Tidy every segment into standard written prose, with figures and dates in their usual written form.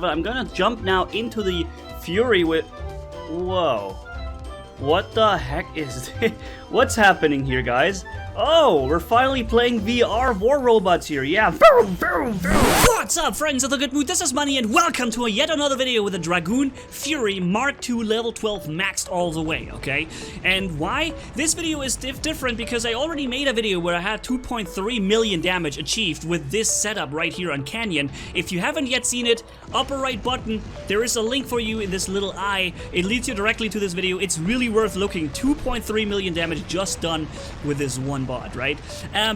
I'm gonna jump now into the Fury with... Whoa. What the heck is this? What's happening here, guys? Oh, we're finally playing VR War Robots here. Yeah. What's up, friends of the good mood? This is Manni, and welcome to yet another video with a Dragoon Fury Mark II level 12 maxed all the way, okay? And why? This video is different because I already made a video where I had 2.3 million damage achieved with this setup right here on Canyon. If you haven't yet seen it, upper right button, there is a link for you in this little eye. It leads you directly to this video. It's really worth looking. 2.3 million damage just done with this one bot, right?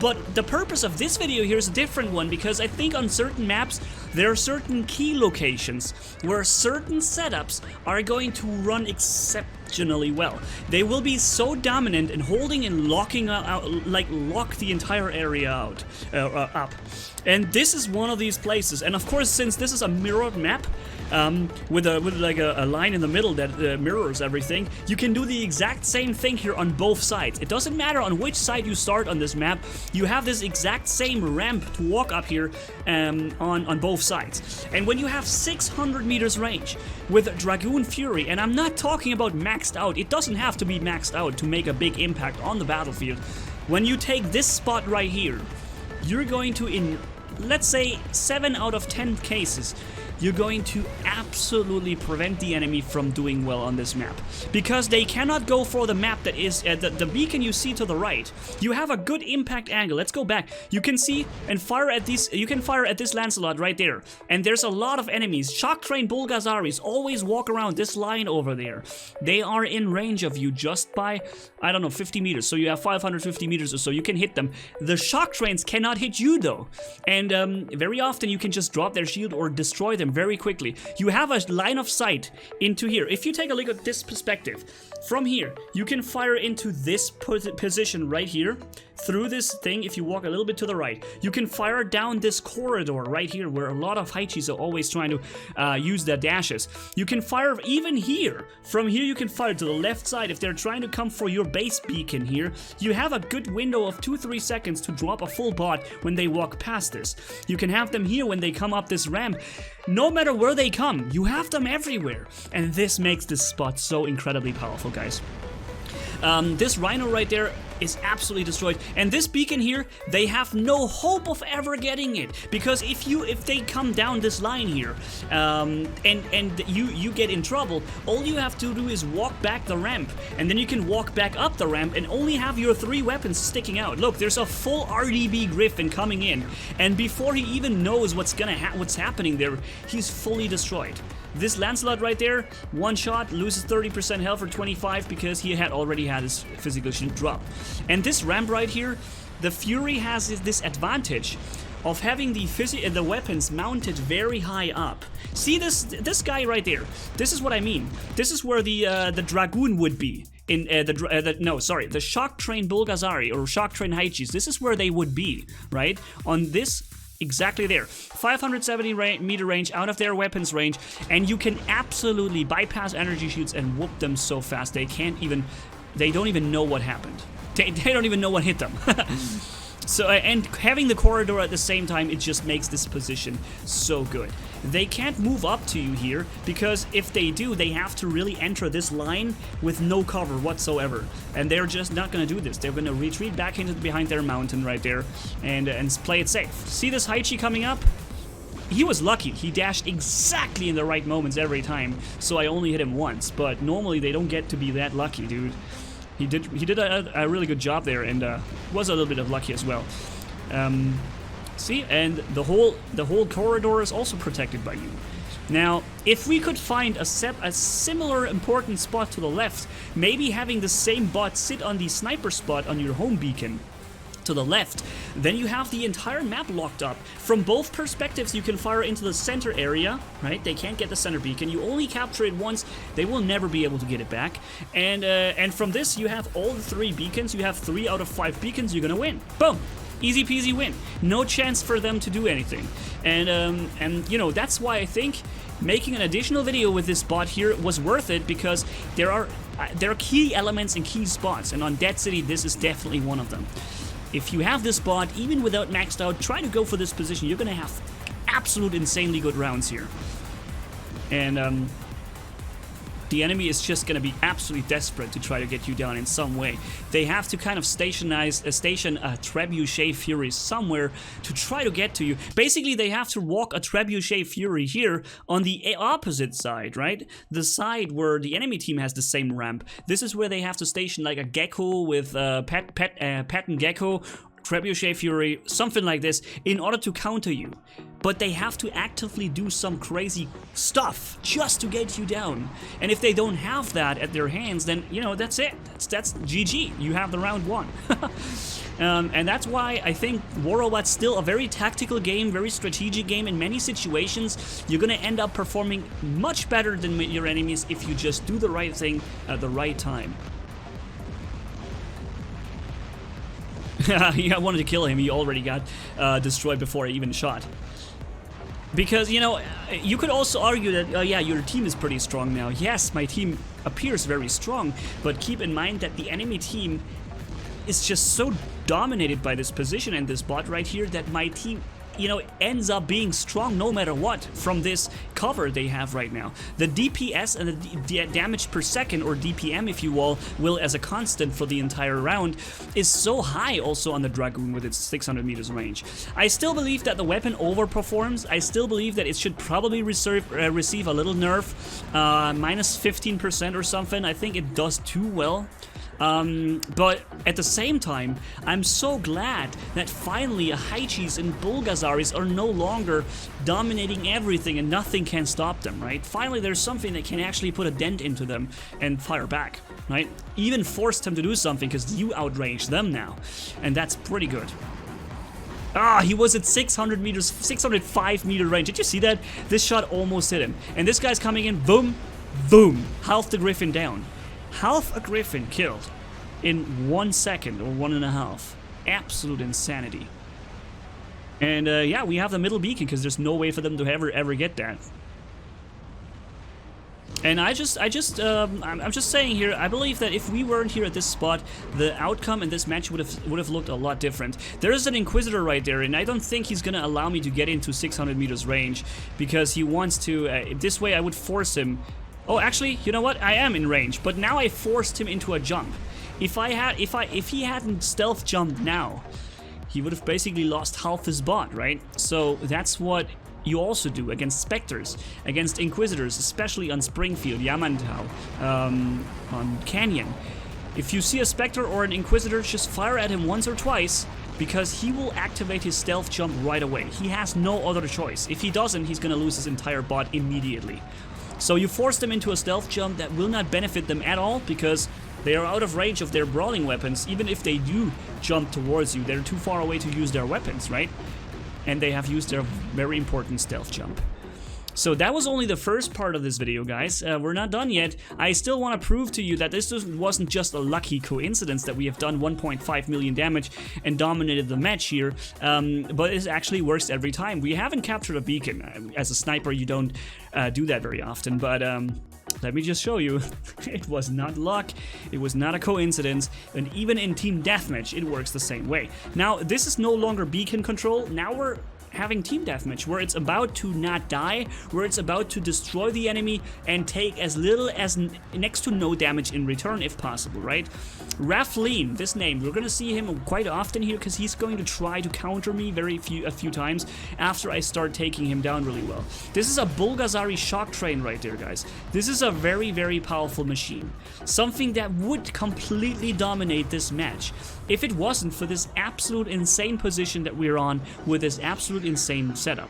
But the purpose of this video here is a different one because I think on certain maps there are certain key locations where certain setups are going to run exceptionally well. They will be so dominant in holding and locking out, like lock the entire area out, up. And this is one of these places. And of course, since this is a mirrored map, with like a line in the middle that mirrors everything, you can do the exact same thing here on both sides. It doesn't matter on which side you start on this map, you have this exact same ramp to walk up here on both sides. And when you have 600 meters range with Dragoon Fury, and I'm not talking about maxed out, it doesn't have to be maxed out to make a big impact on the battlefield. When you take this spot right here, you're going to, in let's say 7 out of 10 cases, you're going to absolutely prevent the enemy from doing well on this map. Because they cannot go for the map that is, the beacon you see to the right. You have a good impact angle. Let's go back. You can see and fire at these, you can fire at this Lancelot right there. And there's a lot of enemies. Shock Train Bulgasaris always walk around this line over there. They are in range of you just by, I don't know, 50 meters. So you have 550 meters or so. You can hit them. The Shock Trains cannot hit you though. And very often you can just drop their shield or destroy them very quickly. You have a line of sight into here. If you take a look at this perspective, from here, you can fire into this position right here, through this thing. If you walk a little bit to the right, you can fire down this corridor right here where a lot of Haechis are always trying to use their dashes. You can fire even here. From here you can fire to the left side if they're trying to come for your base beacon here. You have a good window of 2-3 seconds to drop a full bot when they walk past this. You can have them here when they come up this ramp. No matter where they come, you have them everywhere. And this makes this spot so incredibly powerful, guys. This Rhino right there is absolutely destroyed, and this beacon here, they have no hope of ever getting it, because if they come down this line here, and you get in trouble, all you have to do is walk back the ramp, and then you can walk back up the ramp and only have your 3 weapons sticking out. Look, there's a full RDB Griffin coming in, and before he even knows what's happening there, he's fully destroyed. This Lancelot right there, one shot, loses 30% health for 25 because he had already had his physical shield drop. And this ramp right here, the Fury has this advantage of having the weapons mounted very high up. See this guy right there? This is what I mean. This is where the Dragoon would be. In the Shock Train Bulgasari or Shock Train Haechis. This is where they would be, right? On this. Exactly there. 570 meter range out of their weapons range, and you can absolutely bypass energy shields and whoop them so fast they don't even know what happened. They don't even know what hit them. So, and having the corridor at the same time, it just makes this position so good. They can't move up to you here, because if they do, they have to really enter this line with no cover whatsoever. And they're just not going to do this. They're going to retreat back into behind their mountain right there and play it safe. See this Haechi coming up? He was lucky. He dashed exactly in the right moments every time, so I only hit him once. But normally they don't get to be that lucky, dude. He did a really good job there, and was a little bit of lucky as well. See, and the whole corridor is also protected by you. Now, if we could find a similar important spot to the left, maybe having the same bot sit on the sniper spot on your home beacon to the left, then you have the entire map locked up. From both perspectives, you can fire into the center area, right? They can't get the center beacon. You only capture it once. They will never be able to get it back. And from this, you have all the 3 beacons. You have 3 out of 5 beacons. You're gonna win. Boom. Easy peasy win. No chance for them to do anything. And you know, that's why I think making an additional video with this bot here was worth it, because there are key elements and key spots, and on Dead City, this is definitely one of them. If you have this bot, even without maxed out, try to go for this position. You're going to have absolute insanely good rounds here. And the enemy is just going to be absolutely desperate to try to get you down in some way. They have to kind of station a Trebuchet Fury somewhere to try to get to you. Basically, they have to walk a Trebuchet Fury here on the opposite side, right? The side where the enemy team has the same ramp. This is where they have to station like a Gecko with Pattern Gecko, Trebuchet Fury, something like this, in order to counter you. But they have to actively do some crazy stuff just to get you down. And if they don't have that at their hands, then, you know, that's it. That's GG. You have the round won. And that's why I think War Robot's still a very tactical game, very strategic game. In many situations, you're gonna end up performing much better than your enemies if you just do the right thing at the right time. Yeah, I wanted to kill him. He already got destroyed before I even shot. Because, you know, you could also argue that, yeah, your team is pretty strong now. Yes, my team appears very strong, but keep in mind that the enemy team is just so dominated by this position and this bot right here that my team, you know, ends up being strong no matter what from this cover they have right now. The DPS and the damage per second, or DPM if you will, as a constant for the entire round, is so high also on the Dragoon with its 600 meters range. I still believe that the weapon overperforms. I still believe that it should probably receive a little nerf, minus 15% or something. I think it does too well. But at the same time, I'm so glad that finally Haechi's and Bulgasaris are no longer dominating everything and nothing can stop them, right? Finally, there's something that can actually put a dent into them and fire back, right? Even force them to do something because you outrange them now, and that's pretty good. Ah, he was at 600 meters, 605 meter range. Did you see that? This shot almost hit him. And this guy's coming in, boom, boom, half the Griffin down. Half a Griffin killed in 1 second or 1.5. Absolute insanity. And yeah, we have the middle beacon because there's no way for them to ever get that. And I'm just saying here, I believe that if we weren't here at this spot, the outcome in this match would have looked a lot different. There is an Inquisitor right there, and I don't think he's gonna allow me to get into 600 meters range because he wants to. This way, I would force him. Oh, actually, you know what? I am in range, but now I forced him into a jump. If he hadn't stealth jumped now, he would have basically lost half his bot, right? So that's what you also do against Spectres, against Inquisitors, especially on Springfield, Yamantau, on Canyon. If you see a Spectre or an Inquisitor, just fire at him once or twice, because he will activate his stealth jump right away. He has no other choice. If he doesn't, he's gonna lose his entire bot immediately. So you force them into a stealth jump that will not benefit them at all because they are out of range of their brawling weapons. Even if they do jump towards you, they're too far away to use their weapons, right? And they have used their very important stealth jump. So that was only the first part of this video, guys. We're not done yet. I still want to prove to you that this wasn't just a lucky coincidence that we have done 1.5 million damage and dominated the match here, but it actually works every time. We haven't captured a beacon. As a sniper, you don't do that very often, but let me just show you. It was not luck, it was not a coincidence, and even in team deathmatch, it works the same way. Now, this is no longer beacon control. Now we're having team deathmatch, where it's about to not die, where it's about to destroy the enemy and take as little as next to no damage in return if possible, right? Rafleen, this name, we're gonna see him quite often here because he's going to try to counter me a few times after I start taking him down really well. This is a Bulgasari shock train right there, guys. This is a very, very powerful machine. Something that would completely dominate this match if it wasn't for this absolute insane position that we're on with this absolute insane setup.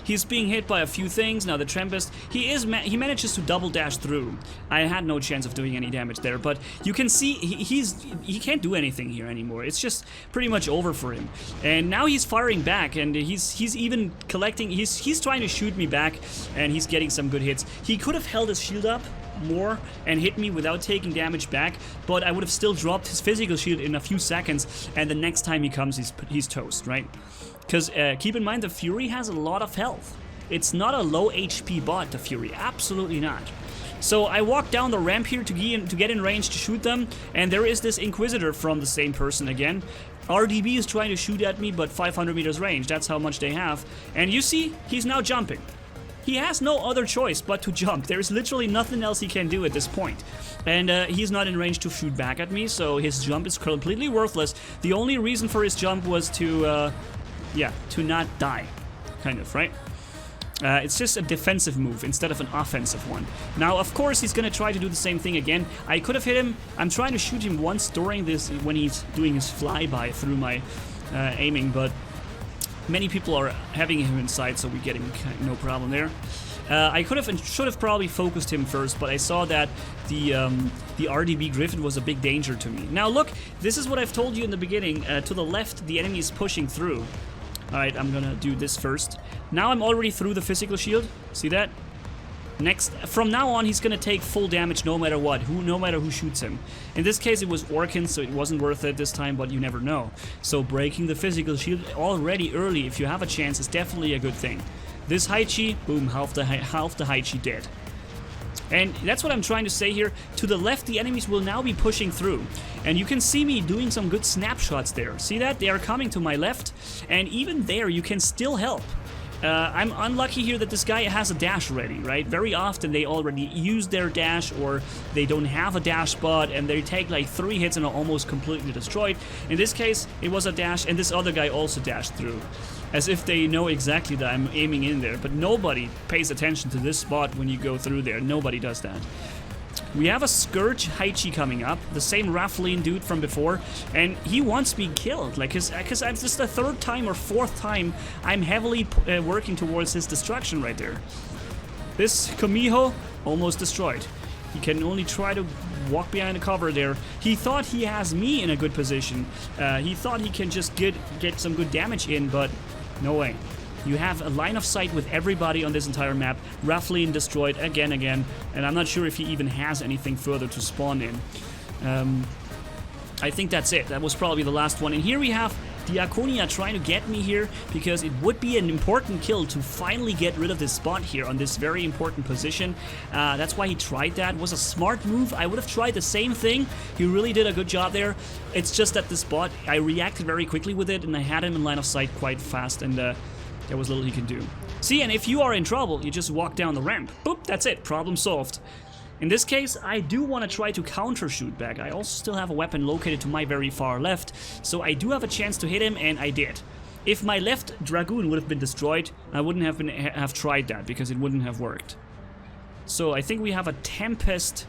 He's being hit by a few things. Now the Tempest, he manages to double dash through. I had no chance of doing any damage there, but you can see he can't do anything here anymore. It's just pretty much over for him. And now he's firing back, and he's even collecting. He's trying to shoot me back, and he's getting some good hits. He could have held his shield up more and hit me without taking damage back, but I would have still dropped his physical shield in a few seconds, and the next time he comes, he's toast, right? Because keep in mind, the Fury has a lot of health. It's not a low HP bot, the Fury, absolutely not. So I walk down the ramp here to get in range to shoot them, and there is this Inquisitor from the same person again. RDB is trying to shoot at me, but 500 meters range, that's how much they have. And you see, he's now jumping. he has no other choice but to jump. There's literally nothing else he can do at this point. And he's not in range to shoot back at me, so his jump is completely worthless. The only reason for his jump was to, yeah, to not die, kind of, right? It's just a defensive move instead of an offensive one. Now, of course, he's gonna try to do the same thing again. I could have hit him. I'm trying to shoot him once during this, when he's doing his flyby through my aiming, but many people are having him inside, so we're getting no problem there. I could have and should have probably focused him first, but I saw that the RDB Griffin was a big danger to me. Now look, this is what I've told you in the beginning. To the left, the enemy is pushing through. Alright, I'm gonna do this first. Now I'm already through the physical shield. See that? Next, from now on, he's gonna take full damage no matter what, no matter who shoots him. In this case, it was Orkin, so it wasn't worth it this time, but you never know. So breaking the physical shield already early, if you have a chance, is definitely a good thing. This Haechi, boom, half the Haechi dead. And that's what I'm trying to say here. To the left, the enemies will now be pushing through. And you can see me doing some good snapshots there. See that? They are coming to my left. And even there, you can still help. I'm unlucky here that this guy has a dash ready, right? Very often they already use their dash, or they don't have a dash spot, and they take like 3 hits and are almost completely destroyed. In this case, it was a dash, and this other guy also dashed through. As if they know exactly that I'm aiming in there, but nobody pays attention to this spot when you go through there. Nobody does that. We have a Scourge Haechi coming up, the same Rafflean dude from before, and he wants me killed. Like, because I'm just the 3rd time or 4th time I'm heavily working towards his destruction right there. This Komiho almost destroyed. He can only try to walk behind the cover there. He thought he has me in a good position. He thought he can just get some good damage in, but no way. You have a line of sight with everybody on this entire map. Rafflean destroyed again, and I'm not sure if he even has anything further to spawn in. I think that's it. That was probably the last one. And here we have Diaconia trying to get me here, because it would be an important kill to finally get rid of this spot here on this very important position. That's why he tried that. It was a smart move. I would have tried the same thing. He really did a good job there. It's just that this spot, I reacted very quickly with it, and I had him in line of sight quite fast, and there was little he can do. See, and if you are in trouble, you just walk down the ramp. Boop, that's it. Problem solved. In this case, I do want to try to counter shoot back. I also still have a weapon located to my very far left, so I do have a chance to hit him, and I did. If my left Dragoon would have been destroyed, I wouldn't have tried that, because it wouldn't have worked. So I think we have a Tempest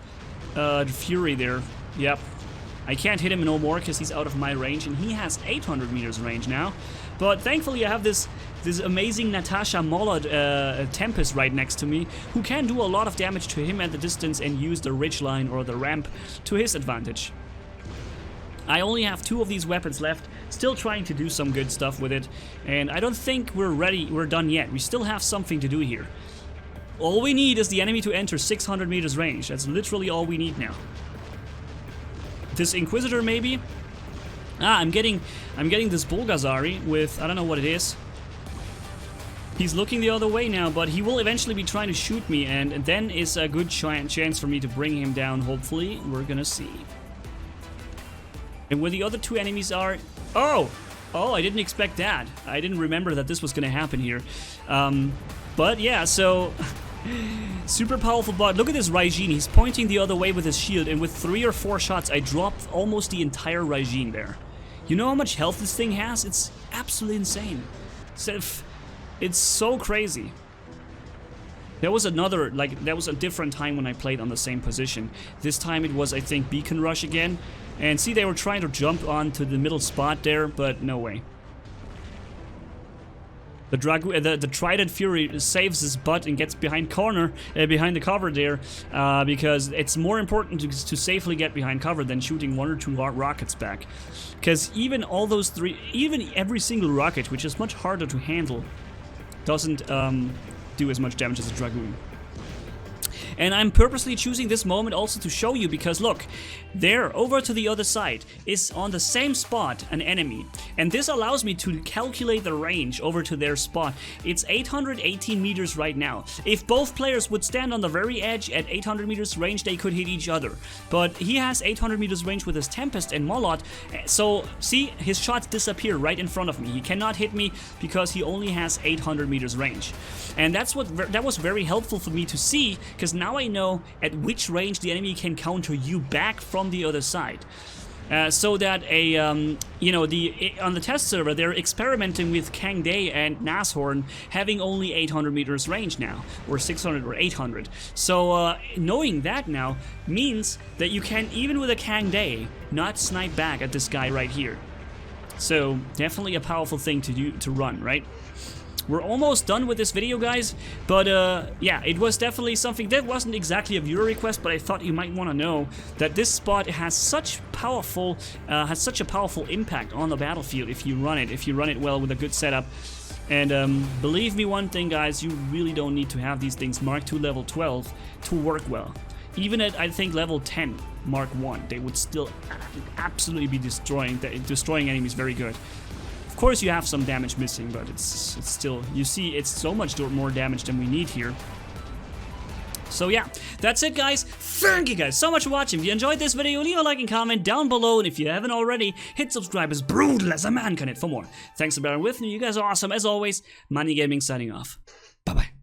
Fury there. Yep. I can't hit him no more because he's out of my range, and he has 800 meters range now. But thankfully I have this amazing Natasha Mollard Tempest right next to me, who can do a lot of damage to him at the distance and use the ridgeline or the ramp to his advantage. I only have 2 of these weapons left, still trying to do some good stuff with it, and I don't think we're done yet. We still have something to do here. All we need is the enemy to enter 600 meters range. That's literally all we need now. This Inquisitor maybe? I'm getting this Bulgasari with, I don't know what it is. He's looking the other way now, but he will eventually be trying to shoot me, and then is a good chance for me to bring him down, hopefully. We're gonna see. And where the other 2 enemies are... Oh, I didn't expect that. I didn't remember that this was gonna happen here. But yeah, so... Super powerful bot. Look at this Raijin. He's pointing the other way with his shield, and with 3 or 4 shots, I dropped almost the entire Raijin there. You know how much health this thing has? It's absolutely insane. It's so crazy. There was another, that was a different time when I played on the same position. This time it was, I think, Beacon Rush again. And see, they were trying to jump onto the middle spot there, but no way. The Trident Fury saves his butt and gets behind the cover there, because it's more important to safely get behind cover than shooting 1 or 2 rockets back. Because even all those 3, even every single rocket, which is much harder to handle, doesn't do as much damage as a Dragoon. And I'm purposely choosing this moment also to show you, because look, there, over to the other side, is on the same spot an enemy. And this allows me to calculate the range over to their spot. It's 818 meters right now. If both players would stand on the very edge at 800 meters range, they could hit each other. But he has 800 meters range with his Tempest and Molot, so see, his shots disappear right in front of me. He cannot hit me because he only has 800 meters range. And that was very helpful for me to see, because now I know at which range the enemy can counter you back from the other side. So that on the test server, they're experimenting with Kang Day and Nashorn having only 800 meters range now, or 600 or 800. So knowing that now means that you can, even with a Kang Day, not snipe back at this guy right here. So definitely a powerful thing to run, right? We're almost done with this video, guys, but yeah, it was definitely something that wasn't exactly a viewer request, but I thought you might want to know that this spot has such a powerful impact on the battlefield if you run it well with a good setup. And believe me one thing, guys, you really don't need to have these things Mark II level 12 to work well. Even at, I think, level 10 Mark I, they would still absolutely be destroying enemies very good. Of course you have some damage missing, but it's still, you see, it's so much more damage than we need here. So yeah, that's it, guys. Thank you guys so much for watching. If you enjoyed this video, leave a like and comment down below, and if you haven't already, hit subscribe as brutal as a man can hit for more. Thanks for bearing with me. You guys are awesome as always. Manni-Gaming signing off. Bye bye.